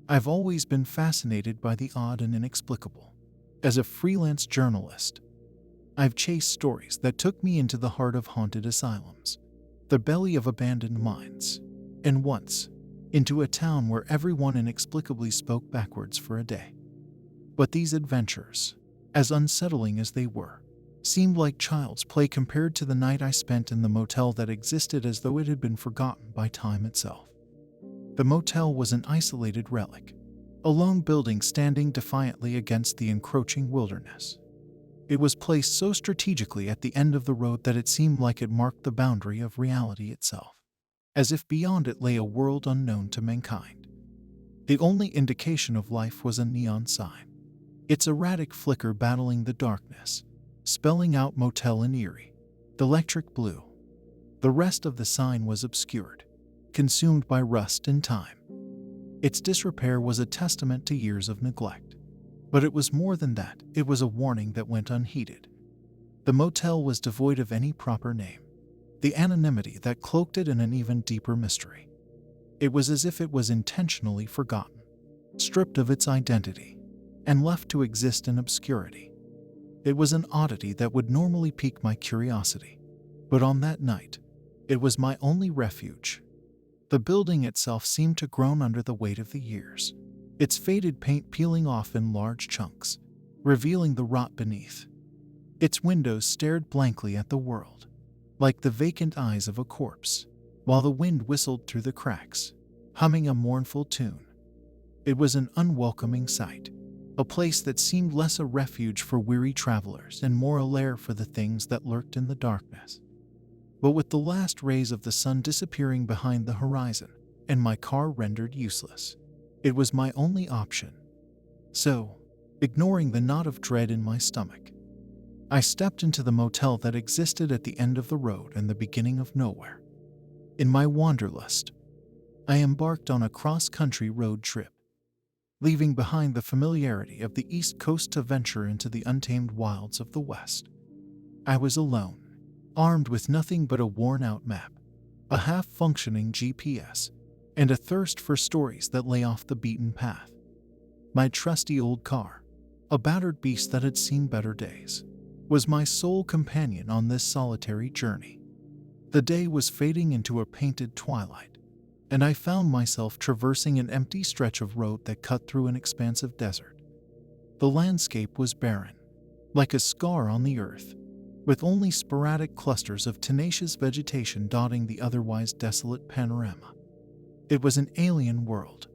I've always been fascinated by the odd and inexplicable. As a freelance journalist, I've chased stories that took me into the heart of haunted asylums, the belly of abandoned mines, and once, into a town where everyone inexplicably spoke backwards for a day. But these adventures, as unsettling as they were, seemed like child's play compared to the night I spent in the motel that existed as though it had been forgotten by time itself. The motel was an isolated relic, a lone building standing defiantly against the encroaching wilderness. It was placed so strategically at the end of the road that it seemed like it marked the boundary of reality itself, as if beyond it lay a world unknown to mankind. The only indication of life was a neon sign, its erratic flicker battling the darkness, spelling out motel in Erie, electric blue. The rest of the sign was obscured, consumed by rust and time. Its disrepair was a testament to years of neglect. But it was more than that. It was a warning that went unheeded. The motel was devoid of any proper name, the anonymity that cloaked it in an even deeper mystery. It was as if it was intentionally forgotten, stripped of its identity, and left to exist in obscurity. It was an oddity that would normally pique my curiosity, but on that night, it was my only refuge. The building itself seemed to groan under the weight of the years, its faded paint peeling off in large chunks, revealing the rot beneath. Its windows stared blankly at the world, like the vacant eyes of a corpse, while the wind whistled through the cracks, humming a mournful tune. It was an unwelcoming sight, a place that seemed less a refuge for weary travelers and more a lair for the things that lurked in the darkness. But with the last rays of the sun disappearing behind the horizon, and my car rendered useless, it was my only option. So, ignoring the knot of dread in my stomach, I stepped into the motel that existed at the end of the road and the beginning of nowhere. In my wanderlust, I embarked on a cross-country road trip, leaving behind the familiarity of the East Coast to venture into the untamed wilds of the West. I was alone, armed with nothing but a worn-out map, a half-functioning GPS, and a thirst for stories that lay off the beaten path. My trusty old car, a battered beast that had seen better days, was my sole companion on this solitary journey. The day was fading into a painted twilight, and I found myself traversing an empty stretch of road that cut through an expansive desert. The landscape was barren, like a scar on the earth, with only sporadic clusters of tenacious vegetation dotting the otherwise desolate panorama. It was an alien world,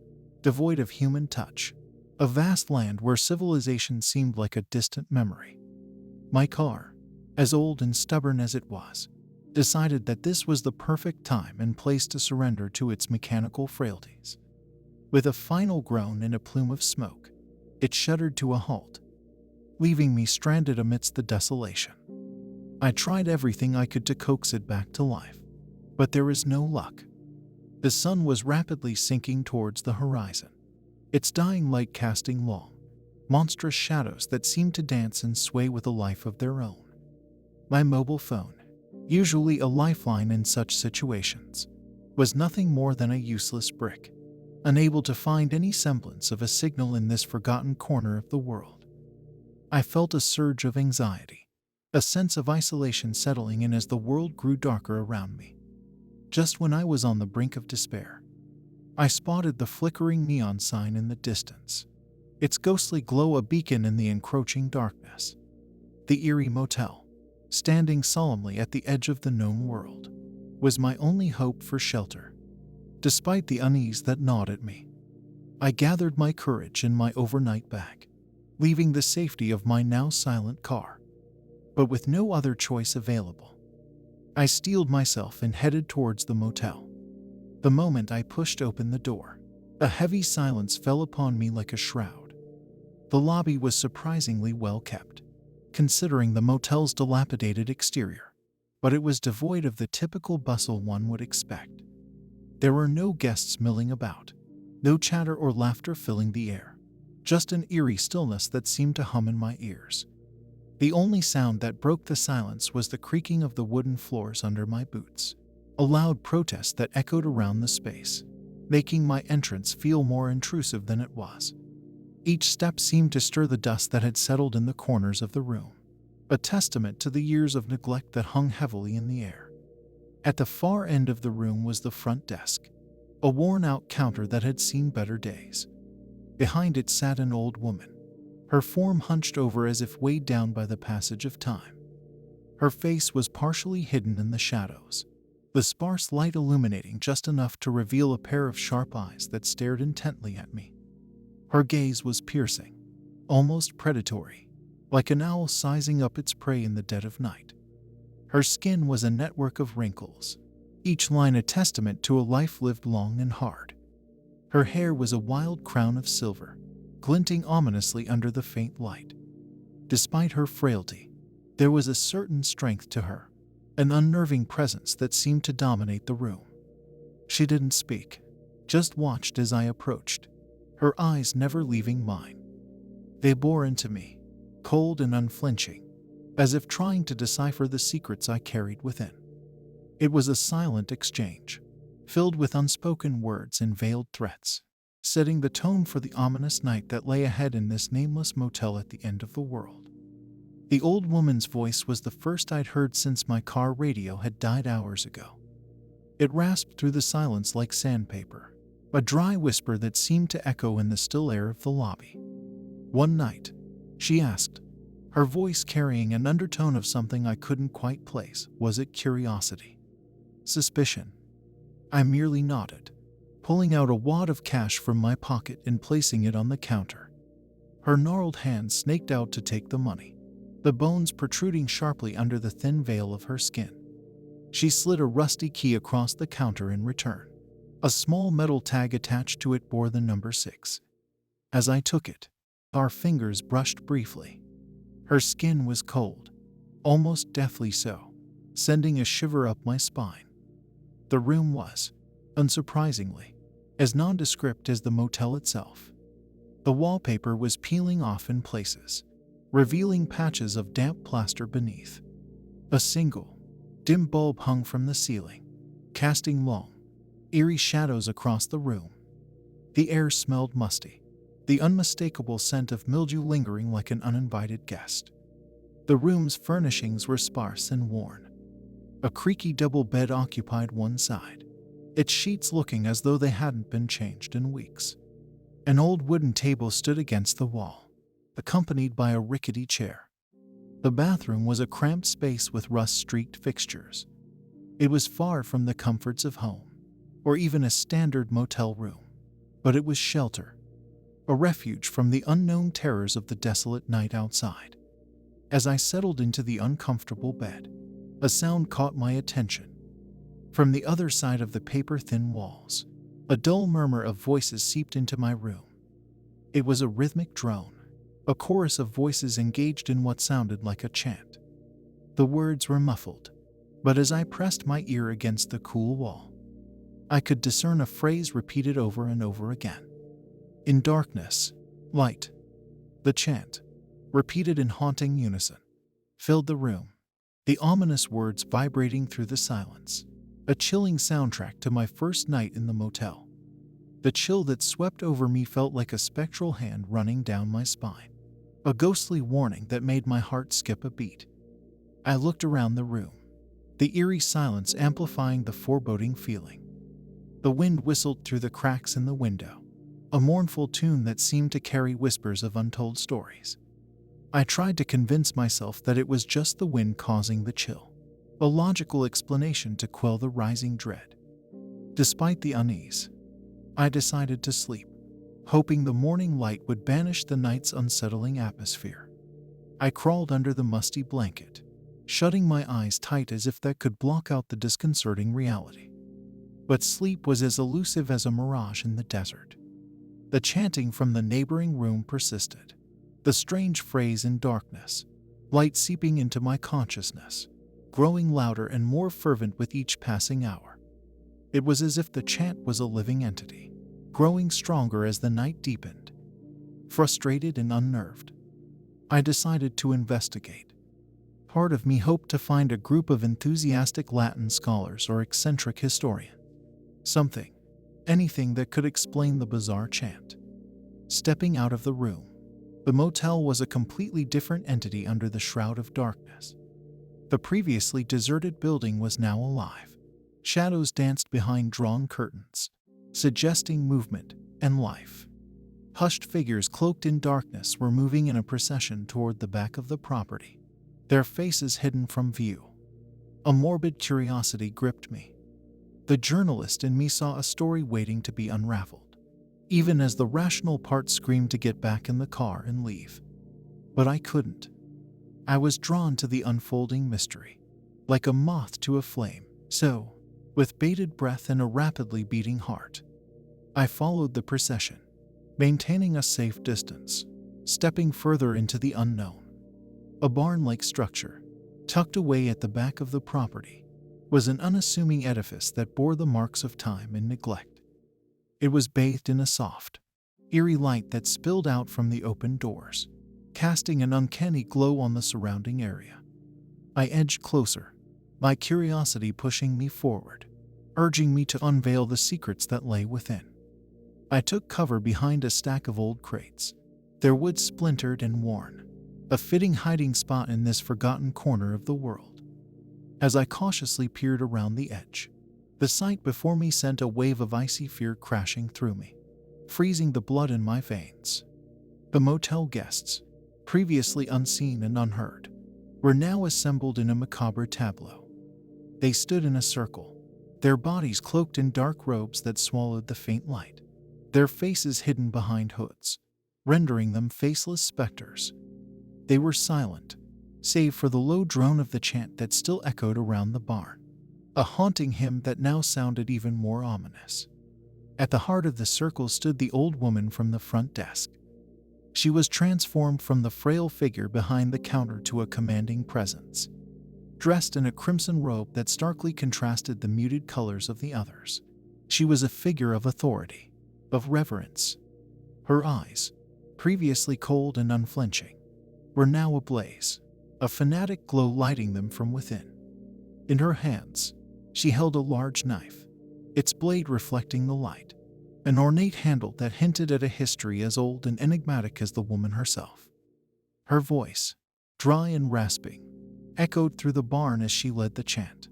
devoid of human touch, a vast land where civilization seemed like a distant memory. My car, as old and stubborn as it was, decided that this was the perfect time and place to surrender to its mechanical frailties. With a final groan and a plume of smoke, it shuddered to a halt, leaving me stranded amidst the desolation. I tried everything I could to coax it back to life, but there was no luck. The sun was rapidly sinking towards the horizon, its dying light casting long, monstrous shadows that seemed to dance and sway with a life of their own. My mobile phone, usually a lifeline in such situations, was nothing more than a useless brick, unable to find any semblance of a signal in this forgotten corner of the world. I felt a surge of anxiety, a sense of isolation settling in as the world grew darker around me. Just when I was on the brink of despair, I spotted the flickering neon sign in the distance, its ghostly glow a beacon in the encroaching darkness. The Erie Motel, standing solemnly at the edge of the known world, was my only hope for shelter. Despite the unease that gnawed at me, I gathered my courage in my overnight bag, leaving the safety of my now silent car. But with no other choice available, I steeled myself and headed towards the motel. The moment I pushed open the door, a heavy silence fell upon me like a shroud. The lobby was surprisingly well kept, considering the motel's dilapidated exterior, but it was devoid of the typical bustle one would expect. There were no guests milling about, no chatter or laughter filling the air, just an eerie stillness that seemed to hum in my ears. The only sound that broke the silence was the creaking of the wooden floors under my boots, a loud protest that echoed around the space. making my entrance feel more intrusive than it was. Each step seemed to stir the dust that had settled in the corners of the room, a testament to the years of neglect that hung heavily in the air. At the far end of the room was the front desk, a worn-out counter that had seen better days. Behind it sat an old woman, her form hunched over as if weighed down by the passage of time. Her face was partially hidden in the shadows, the sparse light illuminating just enough to reveal a pair of sharp eyes that stared intently at me. Her gaze was piercing, almost predatory, like an owl sizing up its prey in the dead of night. Her skin was a network of wrinkles, each line a testament to a life lived long and hard. Her hair was a wild crown of silver, glinting ominously under the faint light. Despite her frailty, there was a certain strength to her, an unnerving presence that seemed to dominate the room. She didn't speak, just watched as I approached, her eyes never leaving mine. They bore into me, cold and unflinching, as if trying to decipher the secrets I carried within. It was a silent exchange, filled with unspoken words and veiled threats, setting the tone for the ominous night that lay ahead in this nameless motel at the end of the world. The old woman's voice was the first I'd heard since my car radio had died hours ago. It rasped through the silence like sandpaper, a dry whisper that seemed to echo in the still air of the lobby. One night, she asked, her voice carrying an undertone of something I couldn't quite place. Was it curiosity? Suspicion? I merely nodded, pulling out a wad of cash from my pocket and placing it on the counter. Her gnarled hand snaked out to take the money, the bones protruding sharply under the thin veil of her skin. She slid a rusty key across the counter in return. A small metal tag attached to it bore the number 6. As I took it, our fingers brushed briefly. Her skin was cold, almost deathly so, sending a shiver up my spine. The room was, unsurprisingly, as nondescript as the motel itself. The wallpaper was peeling off in places, revealing patches of damp plaster beneath. A single, dim bulb hung from the ceiling, casting long, eerie shadows across the room. The air smelled musty, the unmistakable scent of mildew lingering like an uninvited guest. The room's furnishings were sparse and worn. A creaky double bed occupied one side, its sheets looking as though they hadn't been changed in weeks. An old wooden table stood against the wall, accompanied by a rickety chair. The bathroom was a cramped space with rust-streaked fixtures. It was far from the comforts of home, or even a standard motel room, but it was shelter, a refuge from the unknown terrors of the desolate night outside. As I settled into the uncomfortable bed, a sound caught my attention. From the other side of the paper-thin walls, a dull murmur of voices seeped into my room. It was a rhythmic drone, a chorus of voices engaged in what sounded like a chant. The words were muffled, but as I pressed my ear against the cool wall, I could discern a phrase repeated over and over again. In darkness, light. The chant, repeated in haunting unison, filled the room, the ominous words vibrating through the silence, a chilling soundtrack to my first night in the motel. The chill that swept over me felt like a spectral hand running down my spine, a ghostly warning that made my heart skip a beat. I looked around the room, the eerie silence amplifying the foreboding feeling. The wind whistled through the cracks in the window, a mournful tune that seemed to carry whispers of untold stories. I tried to convince myself that it was just the wind causing the chill, a logical explanation to quell the rising dread. Despite the unease, I decided to sleep, hoping the morning light would banish the night's unsettling atmosphere. I crawled under the musty blanket, shutting my eyes tight as if that could block out the disconcerting reality. But sleep was as elusive as a mirage in the desert. The chanting from the neighboring room persisted, the strange phrase in darkness, light seeping into my consciousness, growing louder and more fervent with each passing hour. It was as if the chant was a living entity, growing stronger as the night deepened. Frustrated and unnerved, I decided to investigate. Part of me hoped to find a group of enthusiastic Latin scholars or eccentric historians. Something, anything that could explain the bizarre chant. Stepping out of the room, the motel was a completely different entity under the shroud of darkness. The previously deserted building was now alive. Shadows danced behind drawn curtains, suggesting movement and life. Hushed figures cloaked in darkness were moving in a procession toward the back of the property, their faces hidden from view. A morbid curiosity gripped me. The journalist in me saw a story waiting to be unraveled, even as the rational part screamed to get back in the car and leave. But I couldn't. I was drawn to the unfolding mystery, like a moth to a flame. So, with bated breath and a rapidly beating heart, I followed the procession, maintaining a safe distance, stepping further into the unknown. A barn-like structure, tucked away at the back of the property, was an unassuming edifice that bore the marks of time and neglect. It was bathed in a soft, eerie light that spilled out from the open doors, casting an uncanny glow on the surrounding area. I edged closer, my curiosity pushing me forward, urging me to unveil the secrets that lay within. I took cover behind a stack of old crates, their wood splintered and worn, a fitting hiding spot in this forgotten corner of the world. As I cautiously peered around the edge, the sight before me sent a wave of icy fear crashing through me, freezing the blood in my veins. The motel guests, previously unseen and unheard, were now assembled in a macabre tableau. They stood in a circle, their bodies cloaked in dark robes that swallowed the faint light, their faces hidden behind hoods, rendering them faceless specters. They were silent, save for the low drone of the chant that still echoed around the barn, a haunting hymn that now sounded even more ominous. At the heart of the circle stood the old woman from the front desk. She was transformed from the frail figure behind the counter to a commanding presence, dressed in a crimson robe that starkly contrasted the muted colors of the others. She was a figure of authority, of reverence. Her eyes, previously cold and unflinching, were now ablaze, a fanatic glow lighting them from within. In her hands, she held a large knife, its blade reflecting the light, an ornate handle that hinted at a history as old and enigmatic as the woman herself. Her voice, dry and rasping, echoed through the barn as she led the chant.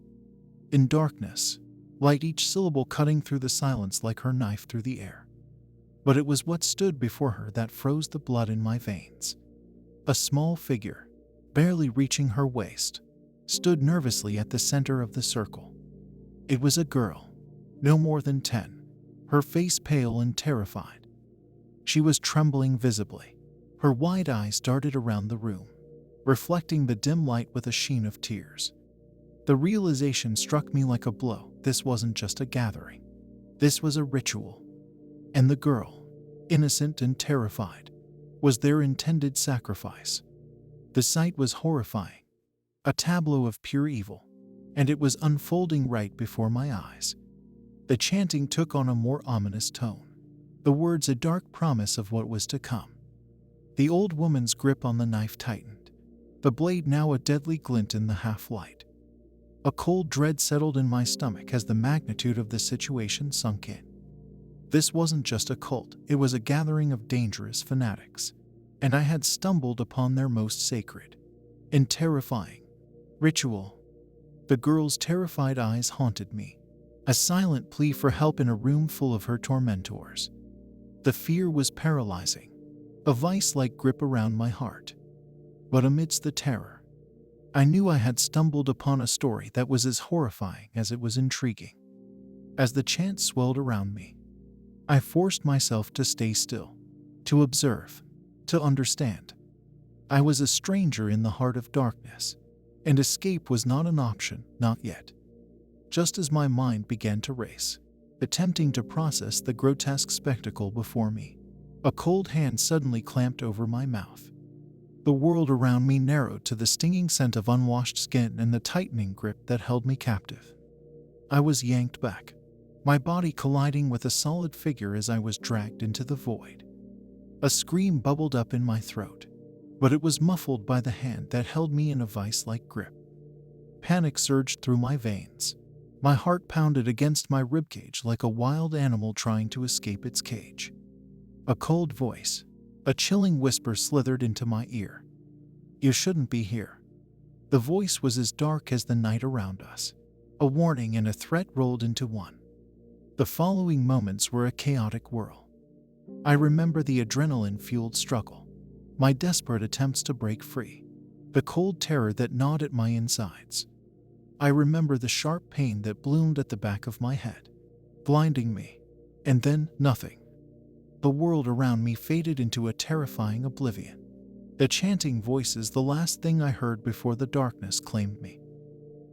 In darkness, light each syllable cutting through the silence like her knife through the air. But it was what stood before her that froze the blood in my veins. A small figure, barely reaching her waist, stood nervously at the center of the circle. It was a girl, no more than 10, her face pale and terrified. She was trembling visibly, her wide eyes darted around the room, reflecting the dim light with a sheen of tears. The realization struck me like a blow. This wasn't just a gathering. This was a ritual. And the girl, innocent and terrified, was their intended sacrifice. The sight was horrifying, a tableau of pure evil, and it was unfolding right before my eyes. The chanting took on a more ominous tone, the words a dark promise of what was to come. The old woman's grip on the knife tightened, the blade now a deadly glint in the half-light. A cold dread settled in my stomach as the magnitude of the situation sunk in. This wasn't just a cult, it was a gathering of dangerous fanatics, and I had stumbled upon their most sacred and terrifying ritual. The girl's terrified eyes haunted me, a silent plea for help in a room full of her tormentors. The fear was paralyzing, a vice-like grip around my heart. But amidst the terror, I knew I had stumbled upon a story that was as horrifying as it was intriguing. As the chant swelled around me, I forced myself to stay still, to observe, to understand. I was a stranger in the heart of darkness, and escape was not an option, not yet. Just as my mind began to race, attempting to process the grotesque spectacle before me, a cold hand suddenly clamped over my mouth. The world around me narrowed to the stinging scent of unwashed skin and the tightening grip that held me captive. I was yanked back, my body colliding with a solid figure as I was dragged into the void. A scream bubbled up in my throat, but it was muffled by the hand that held me in a vice-like grip. Panic surged through my veins, My heart pounded against my ribcage like a wild animal trying to escape its cage. A cold voice, a chilling whisper slithered into my ear. "You shouldn't be here." The voice was as dark as the night around us. A warning and a threat rolled into one. The following moments were a chaotic whirl. I remember the adrenaline-fueled struggle, my desperate attempts to break free, the cold terror that gnawed at my insides. I remember the sharp pain that bloomed at the back of my head, blinding me, and then nothing. The world around me faded into a terrifying oblivion. The chanting voices the last thing I heard before the darkness claimed me.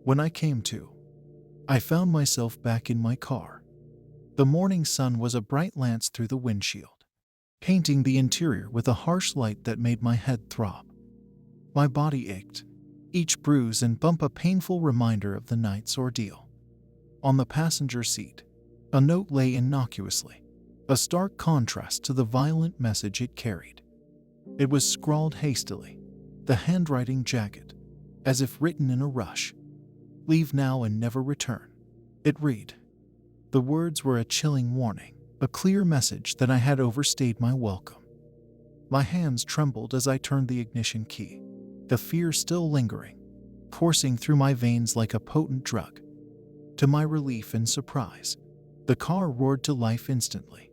When I came to, I found myself back in my car. The morning sun was a bright lance through the windshield, painting the interior with a harsh light that made my head throb. My body ached, each bruise and bump a painful reminder of the night's ordeal. On the passenger seat, a note lay innocuously, a stark contrast to the violent message it carried. It was scrawled hastily, the handwriting jagged, as if written in a rush. "Leave now and never return," it read. The words were a chilling warning, a clear message that I had overstayed my welcome. My hands trembled as I turned the ignition key, the fear still lingering, coursing through my veins like a potent drug. To my relief and surprise, the car roared to life instantly,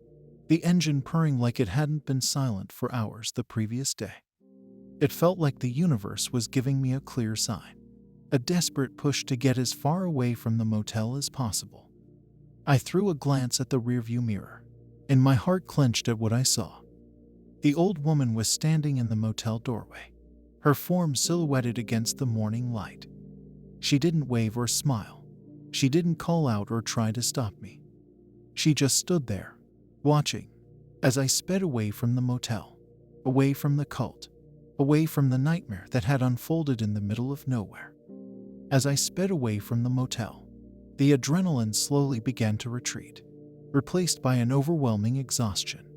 the engine purring like it hadn't been silent for hours the previous day. It felt like the universe was giving me a clear sign, a desperate push to get as far away from the motel as possible. I threw a glance at the rearview mirror, and my heart clenched at what I saw. The old woman was standing in the motel doorway, her form silhouetted against the morning light. She didn't wave or smile. She didn't call out or try to stop me. She just stood there, watching, as I sped away from the motel, away from the cult, away from the nightmare that had unfolded in the middle of nowhere. As I sped away from the motel, the adrenaline slowly began to retreat, replaced by an overwhelming exhaustion.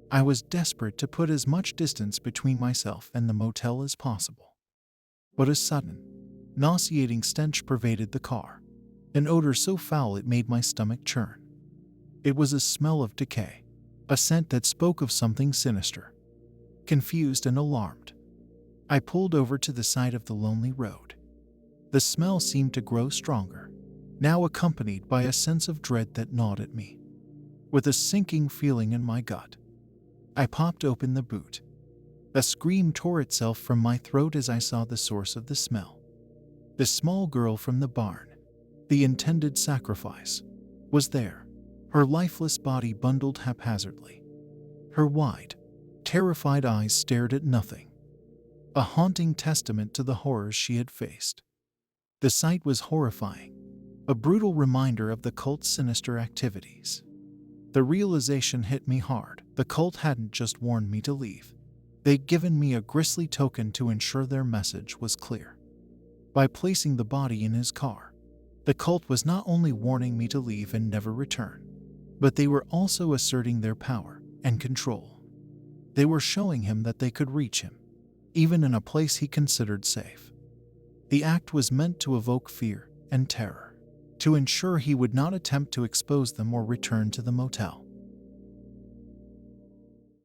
I was desperate to put as much distance between myself and the motel as possible. But a sudden, nauseating stench pervaded the car, an odor so foul it made my stomach churn. It was a smell of decay, a scent that spoke of something sinister. Confused and alarmed, I pulled over to the side of the lonely road. The smell seemed to grow stronger, now accompanied by a sense of dread that gnawed at me. With a sinking feeling in my gut, I popped open the boot. A scream tore itself from my throat as I saw the source of the smell. The small girl from the barn, the intended sacrifice, was there, her lifeless body bundled haphazardly. Her wide, terrified eyes stared at nothing, a haunting testament to the horrors she had faced. The sight was horrifying, a brutal reminder of the cult's sinister activities. The realization hit me hard. The cult hadn't just warned me to leave. They'd given me a grisly token to ensure their message was clear. By placing the body in his car, the cult was not only warning me to leave and never return, but they were also asserting their power and control. They were showing him that they could reach him, even in a place he considered safe. The act was meant to evoke fear and terror, to ensure he would not attempt to expose them or return to the motel.